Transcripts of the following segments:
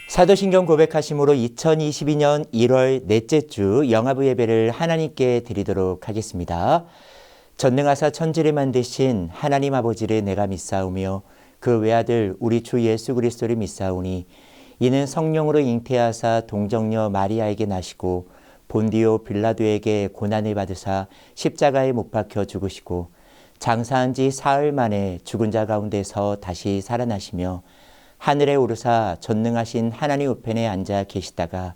사도신경 고백하심으로 2022년 1월 넷째 주 영아부 예배를 하나님께 드리도록 하겠습니다. 전능하사 천지를 만드신 하나님 아버지를 내가 믿사오며 그 외아들 우리 주 예수 그리스도를 믿사오니 이는 성령으로 잉태하사 동정녀 마리아에게 나시고 본디오 빌라도에게 고난을 받으사 십자가에 못 박혀 죽으시고 장사한 지 사흘 만에 죽은 자 가운데서 다시 살아나시며 하늘에 오르사 전능하신 하나님 우편에 앉아 계시다가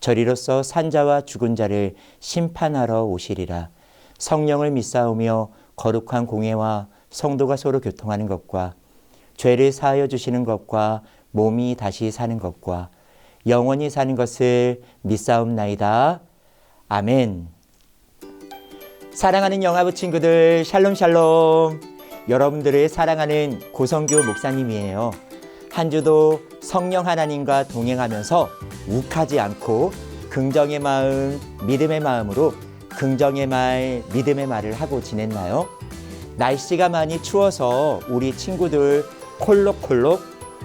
저리로서 산자와 죽은 자를 심판하러 오시리라. 성령을 믿사오며 거룩한 공회와 성도가 서로 교통하는 것과 죄를 사하여 주시는 것과 몸이 다시 사는 것과 영원히 사는 것을 믿사옵나이다. 아멘. 사랑하는 영아부 친구들, 샬롬 샬롬. 여러분들을 사랑하는 고성규 목사님이에요. 한 주도 성령 하나님과 동행하면서 욱하지 않고 긍정의 마음, 믿음의 마음으로 긍정의 말, 믿음의 말을 하고 지냈나요? 날씨가 많이 추워서 우리 친구들 콜록콜록,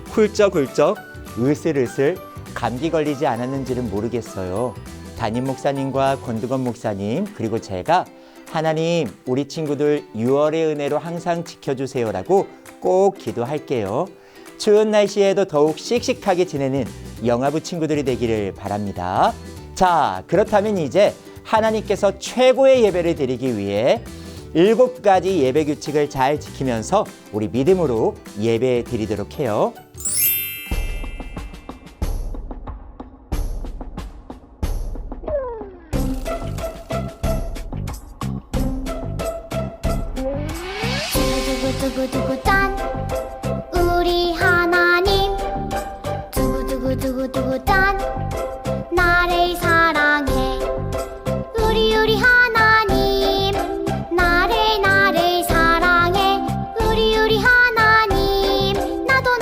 훌쩍훌쩍, 으슬으슬 감기 걸리지 않았는지는 모르겠어요. 담임 목사님과 권두건 목사님 그리고 제가 하나님 우리 친구들 6월의 은혜로 항상 지켜주세요라고 꼭 기도할게요. 추운 날씨에도 더욱 씩씩하게 지내는 영아부 친구들이 되기를 바랍니다. 자, 그렇다면 이제 하나님께서 최고의 예배를 드리기 위해 7가지 예배 규칙을 잘 지키면서 우리 믿음으로 예배 드리도록 해요. 두구두구두구 짠 우리 하나님 두구두구두구두구 짠 나를 사랑해 우리 하나님 나를 사랑해 우리 하나님 나도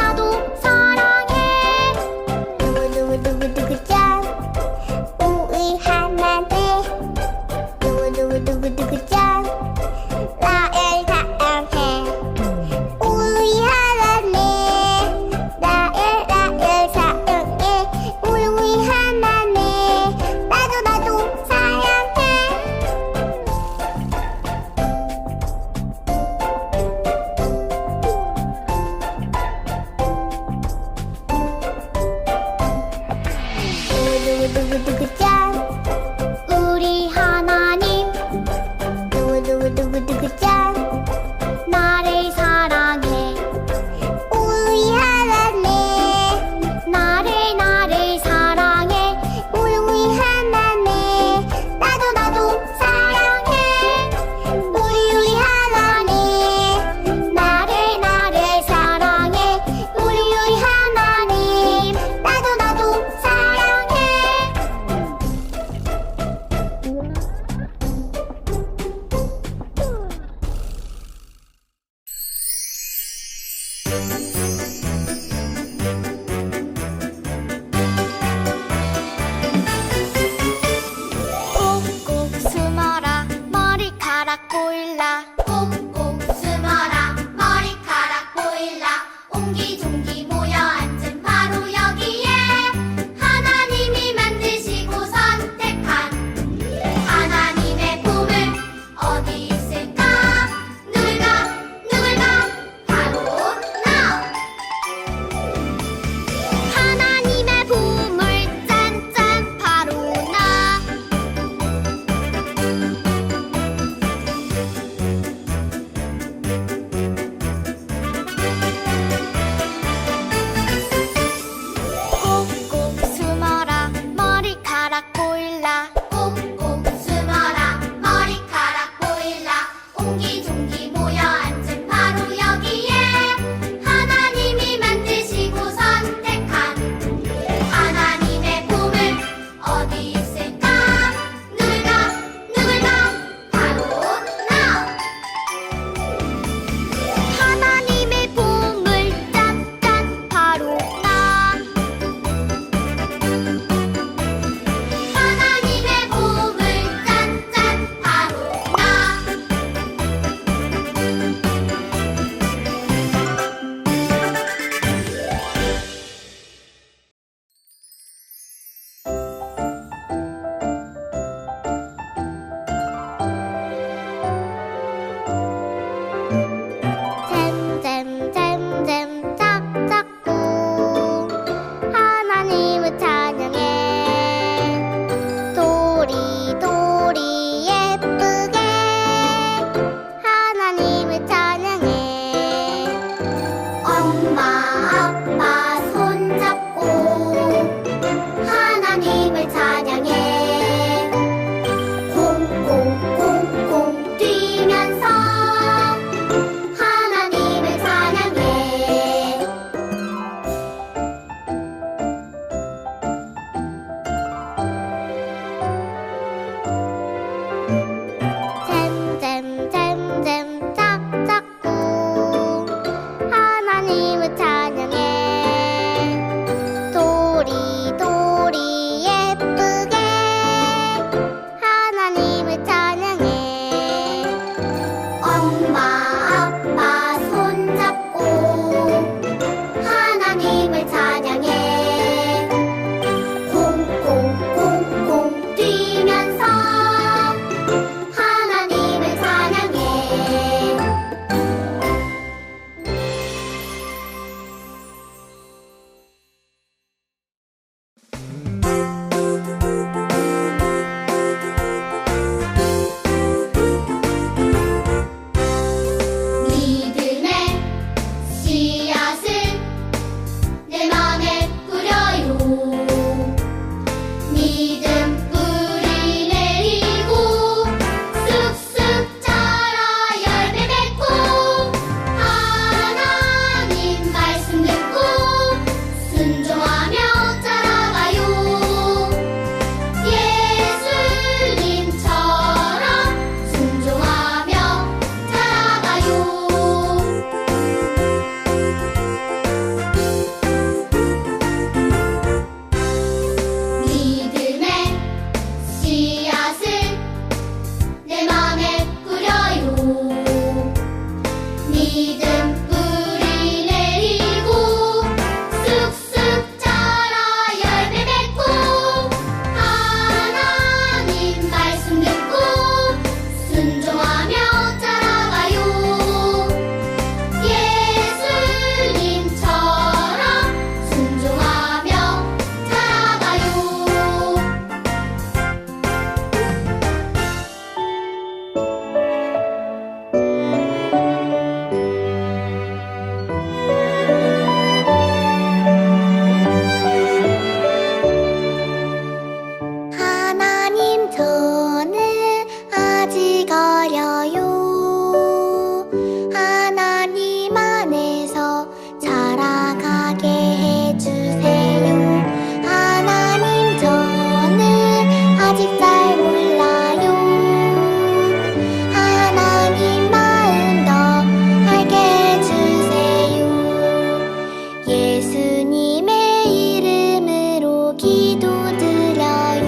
예수님의 이름으로 기도드려요.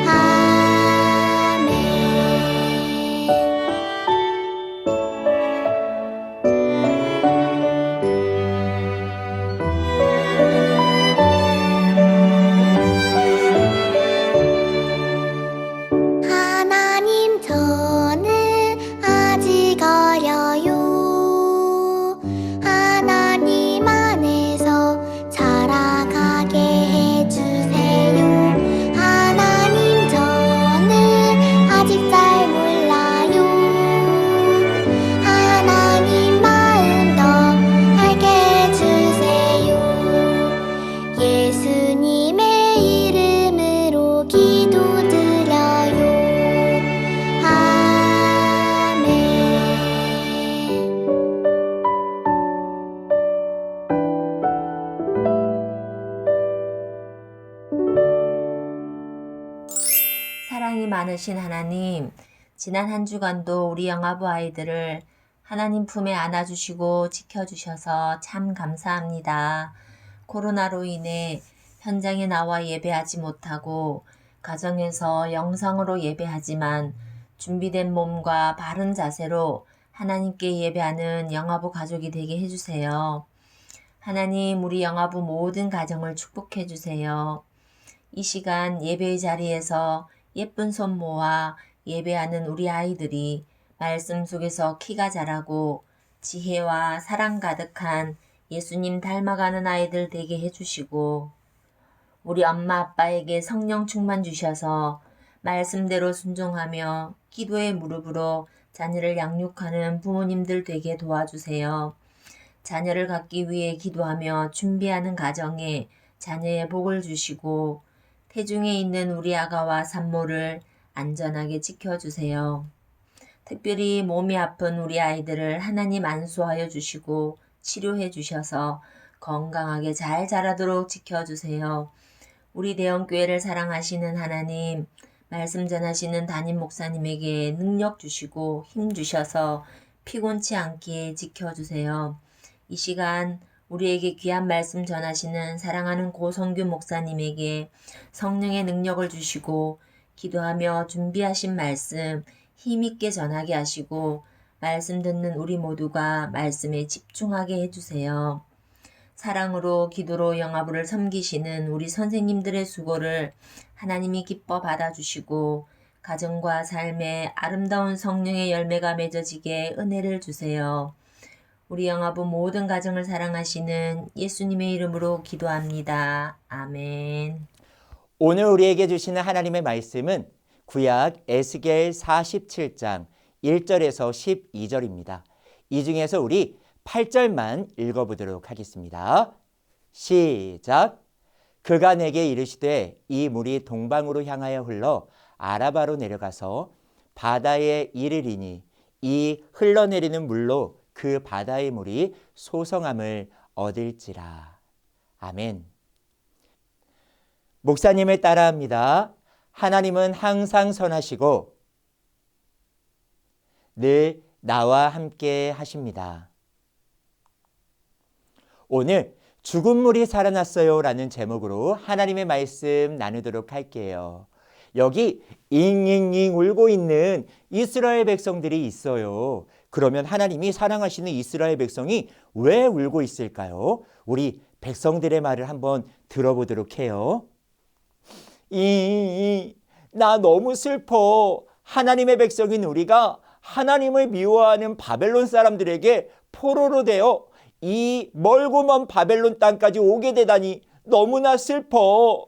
아멘. 하나님, 저는 아직 어려요. 하나님 안에서 자라가게 해주세요. 하나님, 저는 아직 잘 몰라요. 하나님 마음 더 알게 해주세요. 예수님의 이름으로 기도드려요. 아멘. 사랑이 많으신 하나님, 지난 한 주간도 우리 영아부 아이들을 하나님 품에 안아주시고 지켜주셔서 참 감사합니다. 코로나로 인해 현장에 나와 예배하지 못하고 가정에서 영상으로 예배하지만 준비된 몸과 바른 자세로 하나님께 예배하는 영아부 가족이 되게 해주세요. 하나님, 우리 영아부 모든 가정을 축복해 주세요. 이 시간 예배의 자리에서 예쁜 손 모아 예배하는 우리 아이들이 말씀 속에서 키가 자라고 지혜와 사랑 가득한 예수님 닮아가는 아이들 되게 해주시고, 우리 엄마 아빠에게 성령 충만 주셔서 말씀대로 순종하며 기도의 무릎으로 자녀를 양육하는 부모님들 되게 도와주세요. 자녀를 갖기 위해 기도하며 준비하는 가정에 자녀의 복을 주시고, 태중에 있는 우리 아가와 산모를 안전하게 지켜주세요. 특별히 몸이 아픈 우리 아이들을 하나님 안수하여 주시고 치료해 주셔서 건강하게 잘 자라도록 지켜주세요. 우리 대형교회를 사랑하시는 하나님, 말씀 전하시는 담임 목사님에게 능력 주시고 힘 주셔서 피곤치 않게 지켜주세요. 이 시간 우리에게 귀한 말씀 전하시는 사랑하는 고성규 목사님에게 성령의 능력을 주시고 기도하며 준비하신 말씀 힘있게 전하게 하시고 말씀 듣는 우리 모두가 말씀에 집중하게 해주세요. 사랑으로 기도로 영아부를 섬기시는 우리 선생님들의 수고를 하나님이 기뻐 받아주시고 가정과 삶에 아름다운 성령의 열매가 맺어지게 은혜를 주세요. 우리 영아부 모든 가정을 사랑하시는 예수님의 이름으로 기도합니다. 아멘. 오늘 우리에게 주시는 하나님의 말씀은 구약 에스겔 47장 1절에서 12절입니다. 이 중에서 우리 8절만 읽어보도록 하겠습니다. 시작. 그가 내게 이르시되 이 물이 동방으로 향하여 흘러 아라바로 내려가서 바다에 이르리니 이 흘러내리는 물로 그 바다의 물이 소성함을 얻을지라. 아멘. 목사님을 따라합니다. 하나님은 항상 선하시고 늘 나와 함께 하십니다. 오늘 죽은 물이 살아났어요 라는 제목으로 하나님의 말씀 나누도록 할게요. 여기 잉잉잉 울고 있는 이스라엘 백성들이 있어요. 그러면 하나님이 사랑하시는 이스라엘 백성이 왜 울고 있을까요? 우리 백성들의 말을 한번 들어보도록 해요. 나 너무 슬퍼. 하나님의 백성인 우리가 하나님을 미워하는 바벨론 사람들에게 포로로 되어 이 멀고 먼 바벨론 땅까지 오게 되다니 너무나 슬퍼.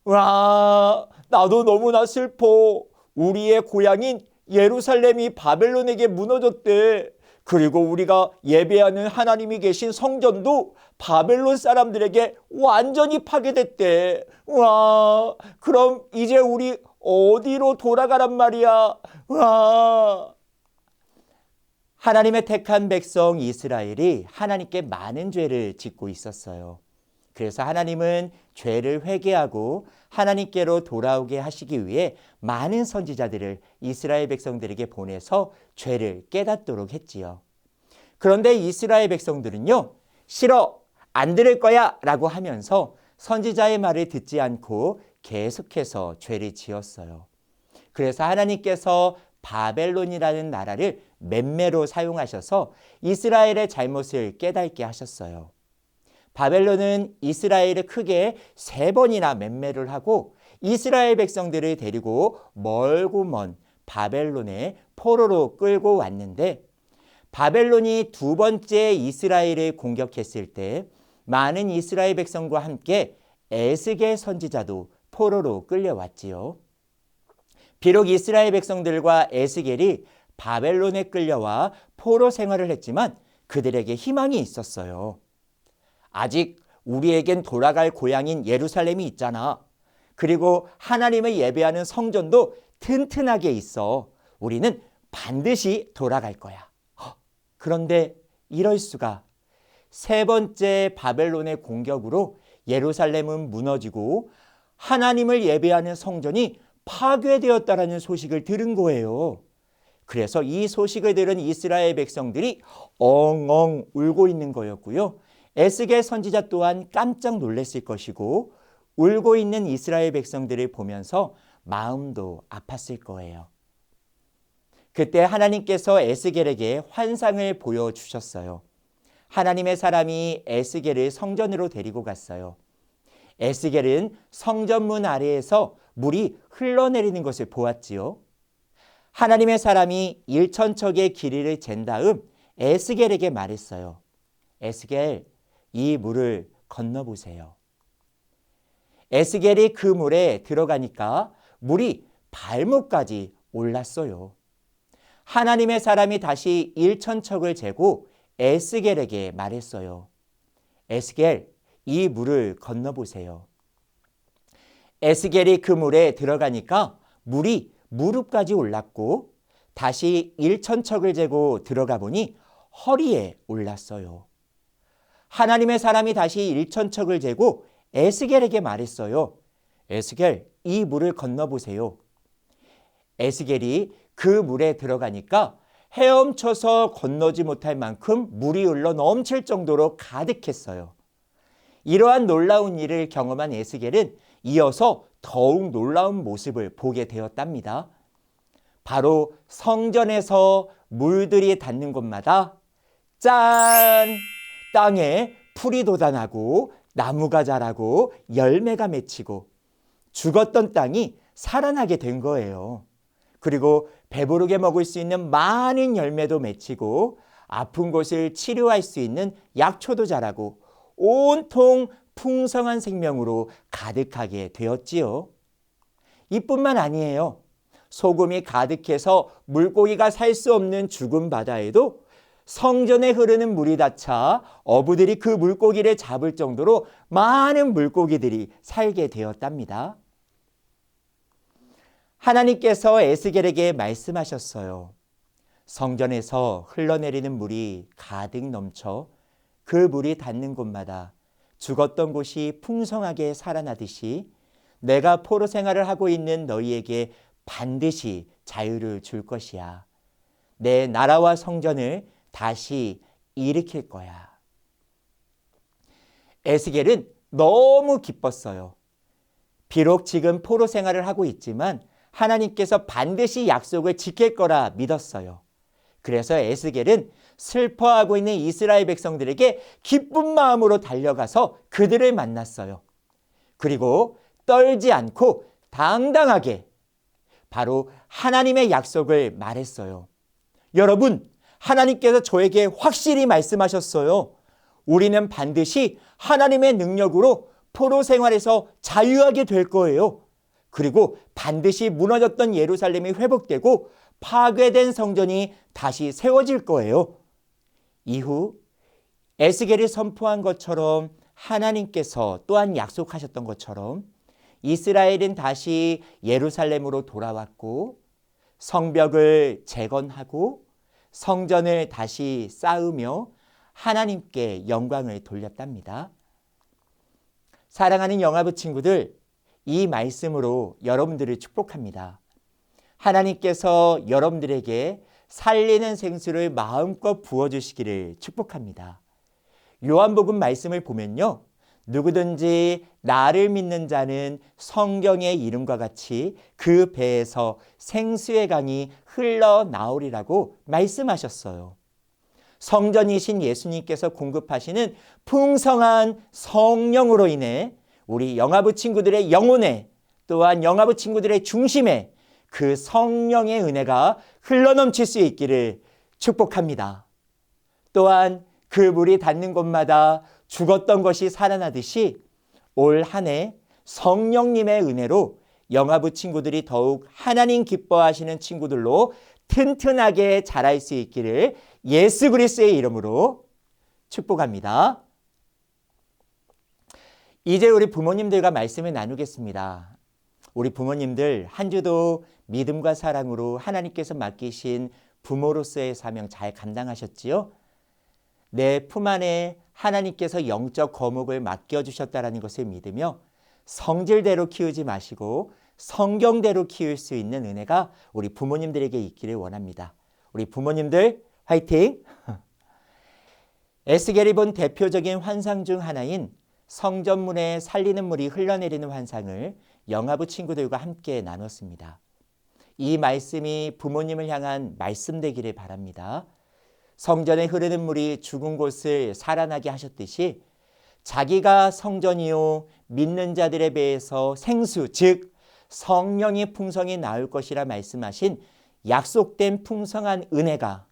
와, 나도 너무나 슬퍼. 우리의 고향인 예루살렘이 바벨론에게 무너졌대. 그리고 우리가 예배하는 하나님이 계신 성전도 바벨론 사람들에게 완전히 파괴됐대. 와, 그럼 이제 우리 어디로 돌아가란 말이야. 와. 하나님의 택한 백성 이스라엘이 하나님께 많은 죄를 짓고 있었어요. 그래서 하나님은 죄를 회개하고 하나님께로 돌아오게 하시기 위해 많은 선지자들을 이스라엘 백성들에게 보내서 죄를 깨닫도록 했지요. 그런데 이스라엘 백성들은요, 싫어, 안 들을 거야 라고 하면서 선지자의 말을 듣지 않고 계속해서 죄를 지었어요. 그래서 하나님께서 바벨론이라는 나라를 맹매로 사용하셔서 이스라엘의 잘못을 깨닫게 하셨어요. 바벨론은 이스라엘을 크게 3번이나 맹매를 하고 이스라엘 백성들을 데리고 멀고 먼 바벨론에 포로로 끌고 왔는데, 바벨론이 2번째 이스라엘을 공격했을 때 많은 이스라엘 백성과 함께 에스겔 선지자도 포로로 끌려왔지요. 비록 이스라엘 백성들과 에스겔이 바벨론에 끌려와 포로 생활을 했지만 그들에게 희망이 있었어요. 아직 우리에겐 돌아갈 고향인 예루살렘이 있잖아. 그리고 하나님을 예배하는 성전도 튼튼하게 있어. 우리는 반드시 돌아갈 거야. 그런데 이럴 수가. 3번째 바벨론의 공격으로 예루살렘은 무너지고 하나님을 예배하는 성전이 파괴되었다라는 소식을 들은 거예요. 그래서 이 소식을 들은 이스라엘 백성들이 엉엉 울고 있는 거였고요. 에스겔 선지자 또한 깜짝 놀랐을 것이고 울고 있는 이스라엘 백성들을 보면서 마음도 아팠을 거예요. 그때 하나님께서 에스겔에게 환상을 보여주셨어요. 하나님의 사람이 에스겔을 성전으로 데리고 갔어요. 에스겔은 성전문 아래에서 물이 흘러내리는 것을 보았지요. 하나님의 사람이 1천척의 길이를 잰 다음 에스겔에게 말했어요. 에스겔, 이 물을 건너보세요. 에스겔이 그 물에 들어가니까 물이 발목까지 올랐어요. 하나님의 사람이 다시 1천척을 재고 에스겔에게 말했어요. 에스겔, 이 물을 건너보세요. 에스겔이 그 물에 들어가니까 물이 무릎까지 올랐고 다시 1천척을 재고 들어가 보니 허리에 올랐어요. 하나님의 사람이 다시 1천척을 재고 에스겔에게 말했어요. 에스겔, 이 물을 건너보세요. 에스겔이 그 물에 들어가니까 헤엄쳐서 건너지 못할 만큼 물이 흘러 넘칠 정도로 가득했어요. 이러한 놀라운 일을 경험한 에스겔은 이어서 더욱 놀라운 모습을 보게 되었답니다. 바로 성전에서 물들이 닿는 곳마다 짠! 땅에 풀이 돋아나고 나무가 자라고 열매가 맺히고 죽었던 땅이 살아나게 된 거예요. 그리고 배부르게 먹을 수 있는 많은 열매도 맺히고 아픈 곳을 치료할 수 있는 약초도 자라고 온통 풍성한 생명으로 가득하게 되었지요. 이뿐만 아니에요. 소금이 가득해서 물고기가 살 수 없는 죽은 바다에도 성전에 흐르는 물이 닿자 어부들이 그 물고기를 잡을 정도로 많은 물고기들이 살게 되었답니다. 하나님께서 에스겔에게 말씀하셨어요. 성전에서 흘러내리는 물이 가득 넘쳐 그 물이 닿는 곳마다 죽었던 곳이 풍성하게 살아나듯이 내가 포로 생활을 하고 있는 너희에게 반드시 자유를 줄 것이야. 내 나라와 성전을 다시 일으킬 거야. 에스겔은 너무 기뻤어요. 비록 지금 포로 생활을 하고 있지만 하나님께서 반드시 약속을 지킬 거라 믿었어요. 그래서 에스겔은 슬퍼하고 있는 이스라엘 백성들에게 기쁜 마음으로 달려가서 그들을 만났어요. 그리고 떨지 않고 당당하게 바로 하나님의 약속을 말했어요. 여러분, 하나님께서 저에게 확실히 말씀하셨어요. 우리는 반드시 하나님의 능력으로 포로 생활에서 자유하게 될 거예요. 그리고 반드시 무너졌던 예루살렘이 회복되고 파괴된 성전이 다시 세워질 거예요. 이후 에스겔이 선포한 것처럼 하나님께서 또한 약속하셨던 것처럼 이스라엘은 다시 예루살렘으로 돌아왔고 성벽을 재건하고 성전을 다시 쌓으며 하나님께 영광을 돌렸답니다. 사랑하는 영화부 친구들, 이 말씀으로 여러분들을 축복합니다. 하나님께서 여러분들에게 살리는 생수를 마음껏 부어주시기를 축복합니다. 요한복음 말씀을 보면요. 누구든지 나를 믿는 자는 성경의 이름과 같이 그 배에서 생수의 강이 흘러나오리라고 말씀하셨어요. 성전이신 예수님께서 공급하시는 풍성한 성령으로 인해 우리 영아부 친구들의 영혼에 또한 영아부 친구들의 중심에 그 성령의 은혜가 흘러넘칠 수 있기를 축복합니다. 또한 그 물이 닿는 곳마다 죽었던 것이 살아나듯이 올 한 해 성령님의 은혜로 영아부 친구들이 더욱 하나님 기뻐하시는 친구들로 튼튼하게 자랄 수 있기를 예수 그리스도의 이름으로 축복합니다. 이제 우리 부모님들과 말씀을 나누겠습니다. 우리 부모님들 한 주도 믿음과 사랑으로 하나님께서 맡기신 부모로서의 사명 잘 감당하셨지요? 내 품 안에 하나님께서 영적 거목을 맡겨주셨다는 것을 믿으며 성질대로 키우지 마시고 성경대로 키울 수 있는 은혜가 우리 부모님들에게 있기를 원합니다. 우리 부모님들 화이팅! 에스겔이 본 대표적인 환상 중 하나인 성전문에 살리는 물이 흘러내리는 환상을 영아부 친구들과 함께 나눴습니다. 이 말씀이 부모님을 향한 말씀 되기를 바랍니다. 성전에 흐르는 물이 죽은 곳을 살아나게 하셨듯이 자기가 성전이요 믿는 자들의 배에서 생수 즉 성령의 풍성이 나올 것이라 말씀하신 약속된 풍성한 은혜가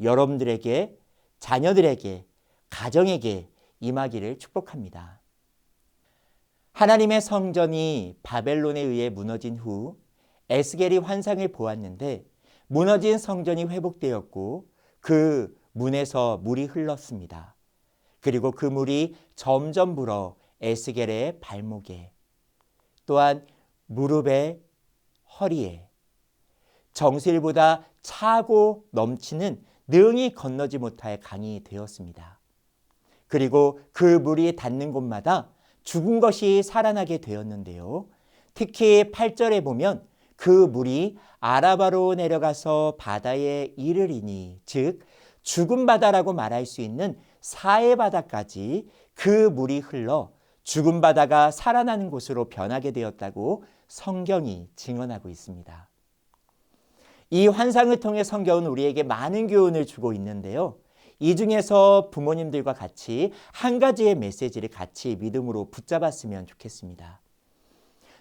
여러분들에게 자녀들에게 가정에게 임하기를 축복합니다. 하나님의 성전이 바벨론에 의해 무너진 후 에스겔이 환상을 보았는데 무너진 성전이 회복되었고 그 문에서 물이 흘렀습니다. 그리고 그 물이 점점 불어 에스겔의 발목에 또한 무릎에 허리에 정수일보다 차고 넘치는 능히 건너지 못할 강이 되었습니다. 그리고 그 물이 닿는 곳마다 죽은 것이 살아나게 되었는데요. 특히 8절에 보면 그 물이 아라바로 내려가서 바다에 이르리니 즉 죽은 바다라고 말할 수 있는 사해 바다까지 그 물이 흘러 죽은 바다가 살아나는 곳으로 변하게 되었다고 성경이 증언하고 있습니다. 이 환상을 통해 성경은 우리에게 많은 교훈을 주고 있는데요. 이 중에서 부모님들과 같이 한 가지의 메시지를 같이 믿음으로 붙잡았으면 좋겠습니다.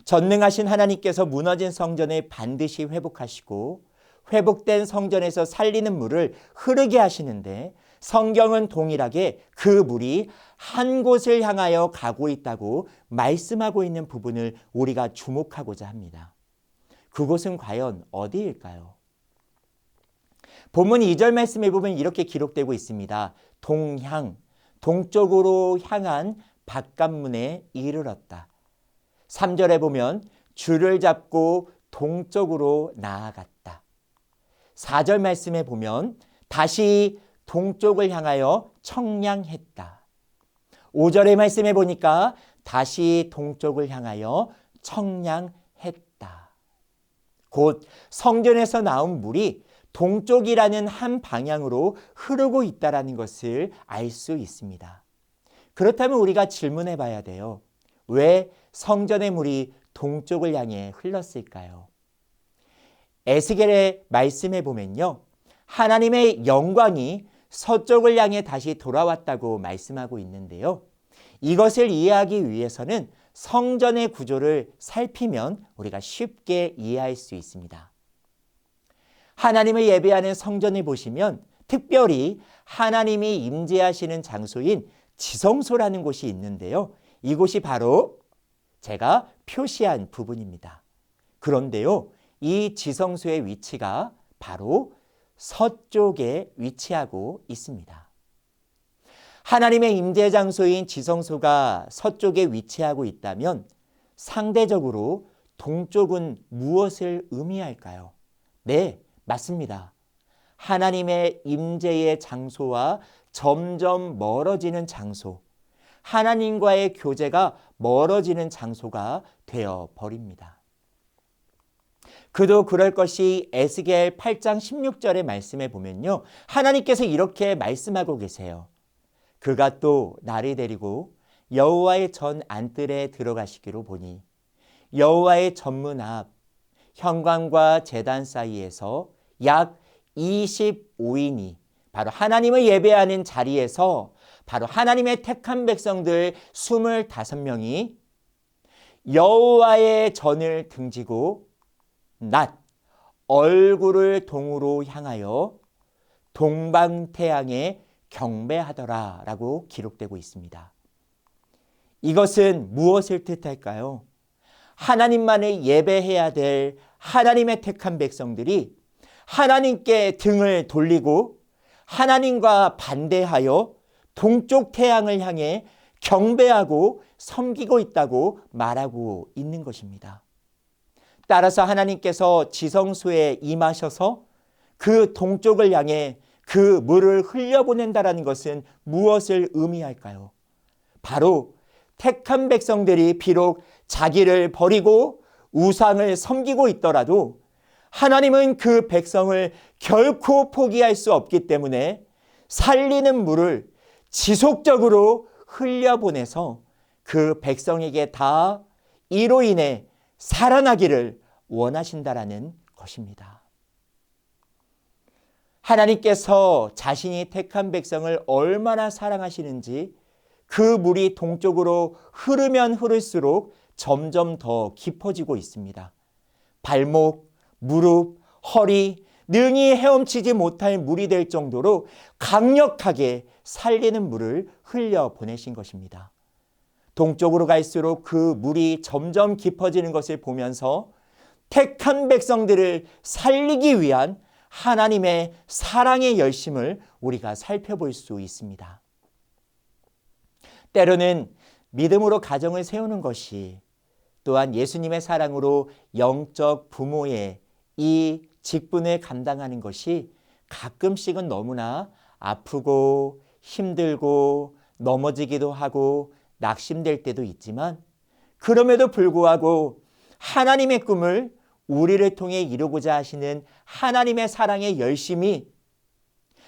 전능하신 하나님께서 무너진 성전을 반드시 회복하시고 회복된 성전에서 살리는 물을 흐르게 하시는데 성경은 동일하게 그 물이 한 곳을 향하여 가고 있다고 말씀하고 있는 부분을 우리가 주목하고자 합니다. 그곳은 과연 어디일까요? 본문 2절 말씀에 보면 이렇게 기록되고 있습니다. 동향, 동쪽으로 향한 바깥문에 이르렀다. 3절에 보면 줄을 잡고 동쪽으로 나아갔다. 4절 말씀에 보면 다시 동쪽을 향하여 청량했다. 5절의 말씀에 보니까 다시 동쪽을 향하여 청량했다. 곧 성전에서 나온 물이 동쪽이라는 한 방향으로 흐르고 있다는 것을 알 수 있습니다. 그렇다면 우리가 질문해 봐야 돼요. 왜 성전의 물이 동쪽을 향해 흘렀을까요? 에스겔의 말씀에 보면요. 하나님의 영광이 서쪽을 향해 다시 돌아왔다고 말씀하고 있는데요. 이것을 이해하기 위해서는 성전의 구조를 살피면 우리가 쉽게 이해할 수 있습니다. 하나님을 예배하는 성전을 보시면 특별히 하나님이 임재하시는 장소인 지성소라는 곳이 있는데요. 이곳이 바로 제가 표시한 부분입니다. 그런데요, 이 지성소의 위치가 바로 서쪽에 위치하고 있습니다. 하나님의 임재 장소인 지성소가 서쪽에 위치하고 있다면 상대적으로 동쪽은 무엇을 의미할까요? 네, 맞습니다. 하나님의 임재의 장소와 점점 멀어지는 장소, 하나님과의 교제가 멀어지는 장소가 되어 버립니다. 그도 그럴 것이 에스겔 8장 16절의 말씀에 보면요. 하나님께서 이렇게 말씀하고 계세요. 그가 또 나를 데리고 여호와의 전 안뜰에 들어가시기로 보니 여호와의 전문 앞 현관과 제단 사이에서 약 25인이 바로 하나님을 예배하는 자리에서 바로 하나님의 택한 백성들 25명이 여호와의 전을 등지고 낮 얼굴을 동으로 향하여 동방태양에 경배하더라 라고 기록되고 있습니다. 이것은 무엇을 뜻할까요? 하나님만을 예배해야 될 하나님의 택한 백성들이 하나님께 등을 돌리고 하나님과 반대하여 동쪽 태양을 향해 경배하고 섬기고 있다고 말하고 있는 것입니다. 따라서 하나님께서 지성소에 임하셔서 그 동쪽을 향해 그 물을 흘려보낸다라는 것은 무엇을 의미할까요? 바로 택한 백성들이 비록 자기를 버리고 우상을 섬기고 있더라도 하나님은 그 백성을 결코 포기할 수 없기 때문에 살리는 물을 지속적으로 흘려보내서 그 백성에게 다 이로 인해 살아나기를 원하신다라는 것입니다. 하나님께서 자신이 택한 백성을 얼마나 사랑하시는지 그 물이 동쪽으로 흐르면 흐를수록 점점 더 깊어지고 있습니다. 발목, 무릎, 허리, 능히 헤엄치지 못할 물이 될 정도로 강력하게 살리는 물을 흘려보내신 것입니다. 동쪽으로 갈수록 그 물이 점점 깊어지는 것을 보면서 택한 백성들을 살리기 위한 하나님의 사랑의 열심을 우리가 살펴볼 수 있습니다. 때로는 믿음으로 가정을 세우는 것이 또한 예수님의 사랑으로 영적 부모의 이 직분을 감당하는 것이 가끔씩은 너무나 아프고 힘들고 넘어지기도 하고 낙심될 때도 있지만 그럼에도 불구하고 하나님의 꿈을 우리를 통해 이루고자 하시는 하나님의 사랑의 열심이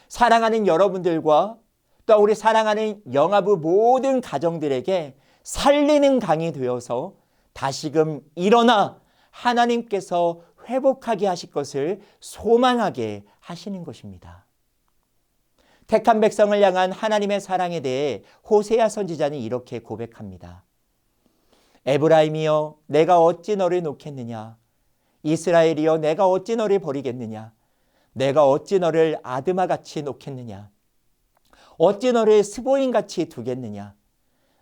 사랑하는 여러분들과 또 우리 사랑하는 영아부 모든 가정들에게 살리는 강이 되어서 다시금 일어나 하나님께서 회복하게 하실 것을 소망하게 하시는 것입니다. 택한 백성을 향한 하나님의 사랑에 대해 호세아 선지자는 이렇게 고백합니다. 에브라임이여 내가 어찌 너를 놓겠느냐. 이스라엘이여 내가 어찌 너를 버리겠느냐. 내가 어찌 너를 아드마같이 놓겠느냐. 어찌 너를 스보인같이 두겠느냐.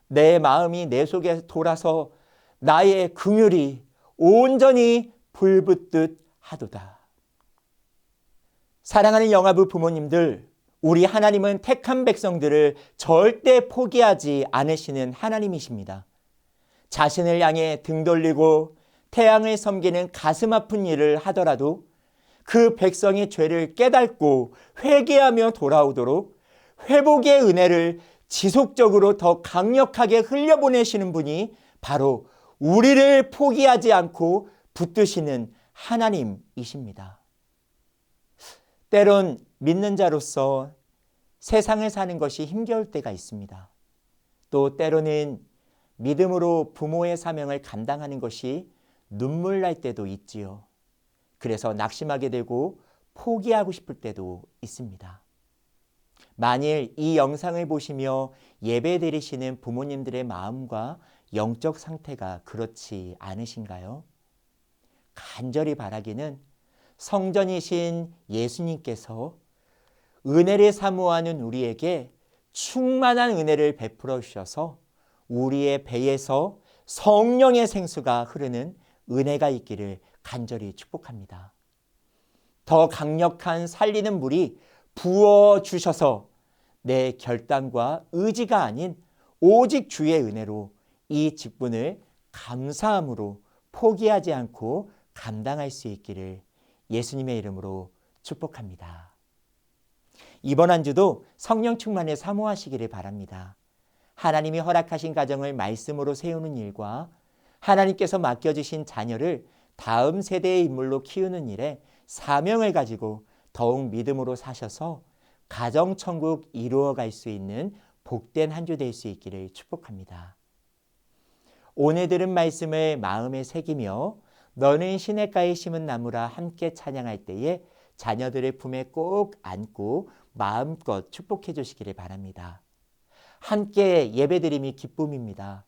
내 마음이 내 속에 돌아서 나의 긍휼이 온전히 불붙듯 하도다. 사랑하는 영아부 부모님들, 우리 하나님은 택한 백성들을 절대 포기하지 않으시는 하나님이십니다. 자신을 향해 등 돌리고 태양을 섬기는 가슴 아픈 일을 하더라도 그 백성의 죄를 깨닫고 회개하며 돌아오도록 회복의 은혜를 지속적으로 더 강력하게 흘려보내시는 분이 바로 우리를 포기하지 않고 붙드시는 하나님이십니다. 때론 믿는 자로서 세상을 사는 것이 힘겨울 때가 있습니다. 또 때로는 믿음으로 부모의 사명을 감당하는 것이 눈물 날 때도 있지요. 그래서 낙심하게 되고 포기하고 싶을 때도 있습니다. 만일 이 영상을 보시며 예배 드리시는 부모님들의 마음과 영적 상태가 그렇지 않으신가요? 간절히 바라기는 성전이신 예수님께서 은혜를 사모하는 우리에게 충만한 은혜를 베풀어 주셔서 우리의 배에서 성령의 생수가 흐르는 은혜가 있기를 간절히 축복합니다. 더 강력한 살리는 물이 부어주셔서 내 결단과 의지가 아닌 오직 주의 은혜로 이 직분을 감사함으로 포기하지 않고 감당할 수 있기를 예수님의 이름으로 축복합니다. 이번 한 주도 성령 충만에 사모하시기를 바랍니다. 하나님이 허락하신 가정을 말씀으로 세우는 일과 하나님께서 맡겨주신 자녀를 다음 세대의 인물로 키우는 일에 사명을 가지고 더욱 믿음으로 사셔서 가정천국 이루어갈 수 있는 복된 한 주 될 수 있기를 축복합니다. 오늘 들은 말씀을 마음에 새기며 너는 시냇가에 심은 나무라 함께 찬양할 때에 자녀들의 품에 꼭 안고 마음껏 축복해 주시기를 바랍니다. 함께 예배드림이 기쁨입니다.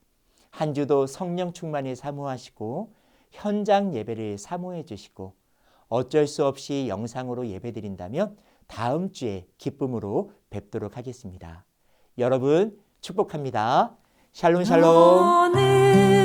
한 주도 성령 충만을 사모하시고 현장 예배를 사모해 주시고 어쩔 수 없이 영상으로 예배드린다면 다음 주에 기쁨으로 뵙도록 하겠습니다. 여러분 축복합니다. 샬롬 샬롬.